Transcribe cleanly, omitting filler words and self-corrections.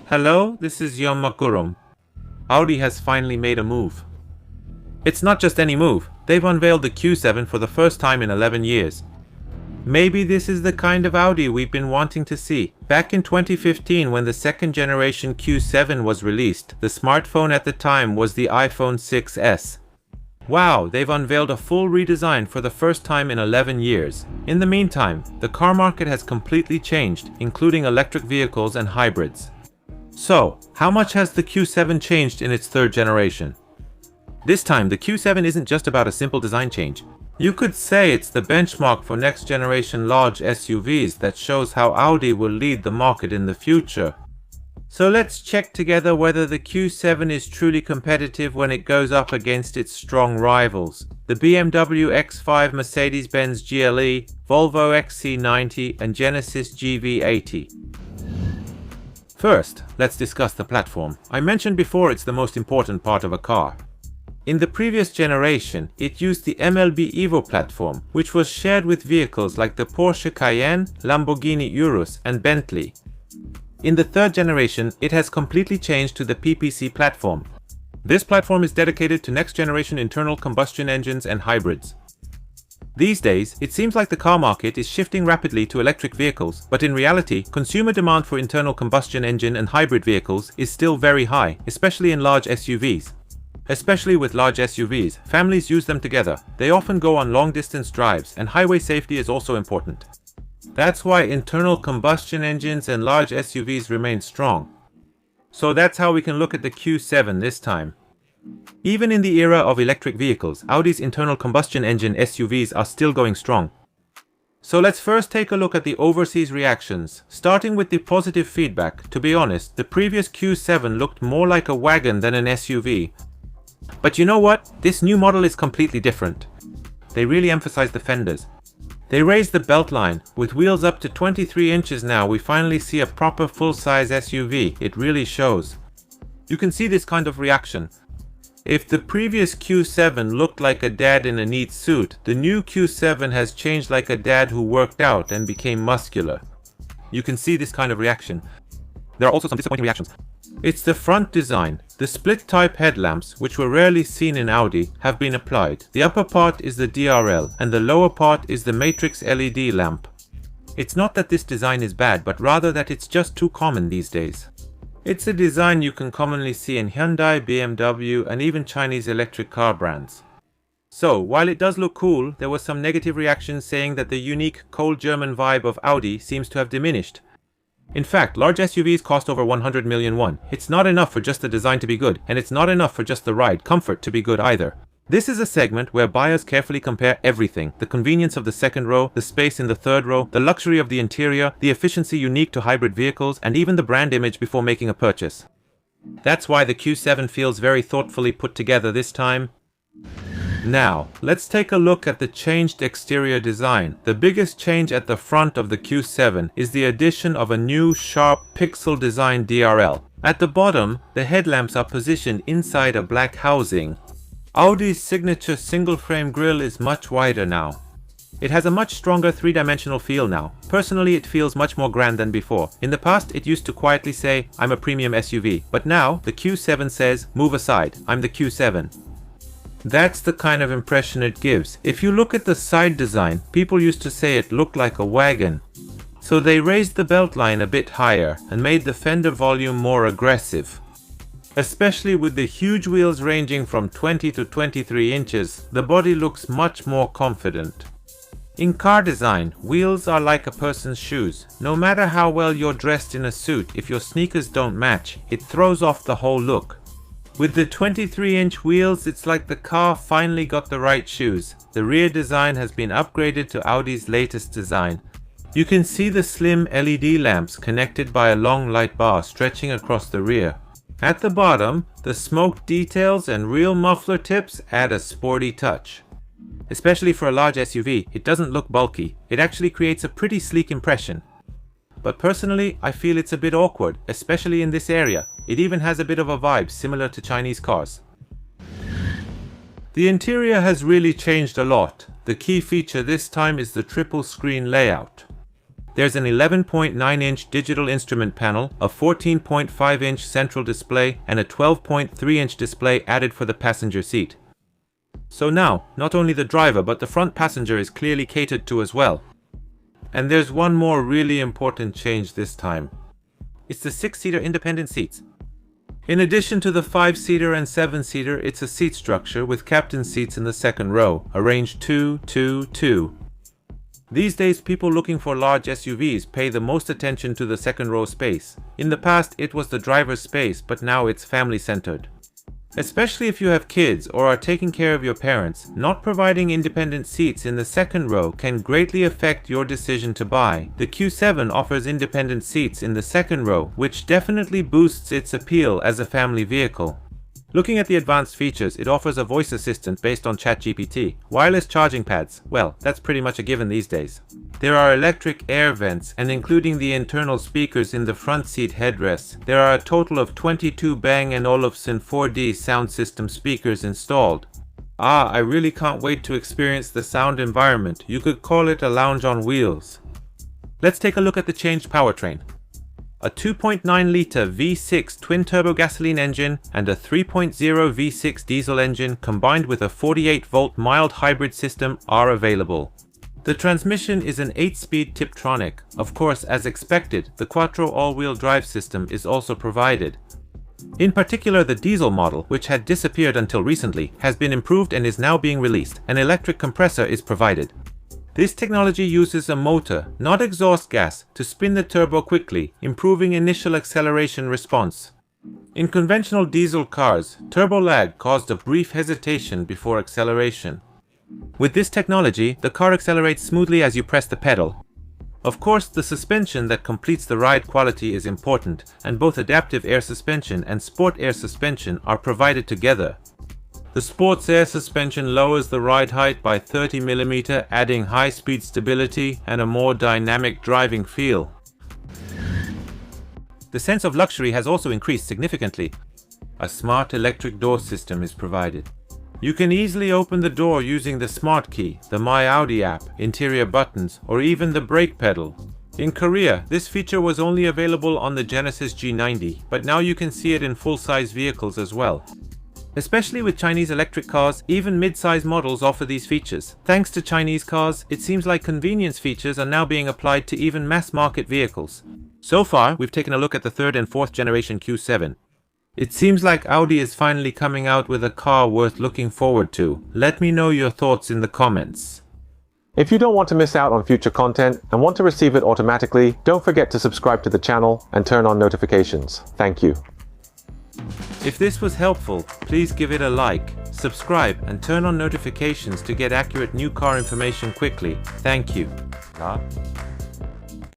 Hello, this is Yom. Audi has finally made a move. It's not just any move, they've unveiled the Q7 for the first time in 11 years. Maybe this is the kind of Audi we've been wanting to see. Back in 2015, when the second generation Q7 was released, the smartphone at the time was the iPhone 6s. Wow, they've unveiled a full redesign for the first time in 11 years. In the meantime, the car market has completely changed, including electric vehicles and hybrids. So, how much has the Q7 changed in its third generation? This time, the Q7 isn't just about a simple design change. You could say it's the benchmark for next generation large SUVs that shows how Audi will lead the market in the future. So let's check together whether the Q7 is truly competitive when it goes up against its strong rivals, the BMW X5, Mercedes-Benz GLE, Volvo XC90 and Genesis GV80. First, let's discuss the platform. I mentioned before it's the most important part of a car. In the previous generation, it used the MLB Evo platform, which was shared with vehicles like the Porsche Cayenne, Lamborghini Urus and Bentley. In the third generation, it has completely changed to the PPC platform. This platform is dedicated to next-generation internal combustion engines and hybrids. These days, it seems like the car market is shifting rapidly to electric vehicles, but in reality, consumer demand for internal combustion engine and hybrid vehicles is still very high, especially in large SUVs. Especially with large SUVs, families use them together. They often go on long-distance drives, and highway safety is also important. That's why internal combustion engines and large SUVs remain strong. So that's how we can look at the Q7 this time. Even in the era of electric vehicles, Audi's internal combustion engine SUVs are still going strong. So let's first take a look at the overseas reactions, starting with the positive feedback. To be honest, the previous Q7 looked more like a wagon than an SUV. But you know what? This new model is completely different. They really emphasize the fenders. They raised the beltline. With wheels up to 23 inches now, we finally see a proper full-size SUV. It really shows. You can see this kind of reaction. If the previous Q7 looked like a dad in a neat suit, the new Q7 has changed like a dad who worked out and became muscular. You can see this kind of reaction. There are also some disappointing reactions. It's the front design. The split-type headlamps, which were rarely seen in Audi, have been applied. The upper part is the DRL, and the lower part is the matrix LED lamp. It's not that this design is bad, but rather that it's just too common these days. It's a design you can commonly see in Hyundai, BMW, and even Chinese electric car brands. So, while it does look cool, there were some negative reactions saying that the unique, cold German vibe of Audi seems to have diminished. In fact, large SUVs cost over 100 million won. It's not enough for just the design to be good, and it's not enough for just the ride, comfort to be good either. This is a segment where buyers carefully compare everything: the convenience of the second row, the space in the third row, the luxury of the interior, the efficiency unique to hybrid vehicles, and even the brand image before making a purchase. That's why the Q7 feels very thoughtfully put together this time. Now, let's take a look at the changed exterior design. The biggest change at the front of the Q7 is the addition of a new sharp pixel design DRL. At the bottom, the headlamps are positioned inside a black housing. Audi's signature single-frame grille is much wider now. It has a much stronger three-dimensional feel now. Personally, it feels much more grand than before. In the past, it used to quietly say, "I'm a premium SUV." But now, the Q7 says, "Move aside, I'm the Q7." That's the kind of impression it gives. If you look at the side design, people used to say it looked like a wagon. So they raised the beltline a bit higher and made the fender volume more aggressive. Especially with the huge wheels ranging from 20 to 23 inches, the body looks much more confident. In car design, wheels are like a person's shoes. No matter how well you're dressed in a suit, if your sneakers don't match, it throws off the whole look. With the 23-inch wheels, it's like the car finally got the right shoes. The rear design has been upgraded to Audi's latest design. You can see the slim LED lamps connected by a long light bar stretching across the rear. At the bottom, the smoke details and real muffler tips add a sporty touch. Especially for a large SUV, it doesn't look bulky. It actually creates a pretty sleek impression. But personally, I feel it's a bit awkward, especially in this area. It even has a bit of a vibe similar to Chinese cars. The interior has really changed a lot. The key feature this time is the triple screen layout. There's an 11.9-inch digital instrument panel, a 14.5-inch central display, and a 12.3-inch display added for the passenger seat. So now, not only the driver but the front passenger is clearly catered to as well. And there's one more really important change this time. It's the 6-seater independent seats. In addition to the 5-seater and 7-seater, it's a seat structure with captain seats in the second row, arranged 2-2-2. These days, people looking for large SUVs pay the most attention to the second row space. In the past, it was the driver's space, but now it's family-centered. Especially if you have kids or are taking care of your parents, not providing independent seats in the second row can greatly affect your decision to buy. The Q7 offers independent seats in the second row, which definitely boosts its appeal as a family vehicle. Looking at the advanced features, it offers a voice assistant based on ChatGPT, wireless charging pads, well, that's pretty much a given these days. There are electric air vents, and including the internal speakers in the front seat headrests, there are a total of 22 Bang & Olufsen 4D sound system speakers installed. I really can't wait to experience the sound environment. You could call it a lounge on wheels. Let's take a look at the changed powertrain. A 2.9-litre V6 twin-turbo gasoline engine and a 3.0 V6 diesel engine combined with a 48-volt mild hybrid system are available. The transmission is an 8-speed Tiptronic. Of course, as expected, the Quattro all-wheel drive system is also provided. In particular, the diesel model, which had disappeared until recently, has been improved and is now being released. An electric compressor is provided. This technology uses a motor, not exhaust gas, to spin the turbo quickly, improving initial acceleration response. In conventional diesel cars, turbo lag caused a brief hesitation before acceleration. With this technology, the car accelerates smoothly as you press the pedal. Of course, the suspension that completes the ride quality is important, and both adaptive air suspension and sport air suspension are provided together. The sports air suspension lowers the ride height by 30 mm, adding high-speed stability and a more dynamic driving feel. The sense of luxury has also increased significantly. A smart electric door system is provided. You can easily open the door using the smart key, the My Audi app, interior buttons, or even the brake pedal. In Korea, this feature was only available on the Genesis G90, but now you can see it in full-size vehicles as well. Especially with Chinese electric cars, even mid-size models offer these features. Thanks to Chinese cars, it seems like convenience features are now being applied to even mass-market vehicles. So far, we've taken a look at the 3rd and 4th generation Q7. It seems like Audi is finally coming out with a car worth looking forward to. Let me know your thoughts in the comments. If you don't want to miss out on future content and want to receive it automatically, don't forget to subscribe to the channel and turn on notifications. Thank you. If this was helpful, please give it a like, subscribe, and turn on notifications to get accurate new car information quickly. Thank you.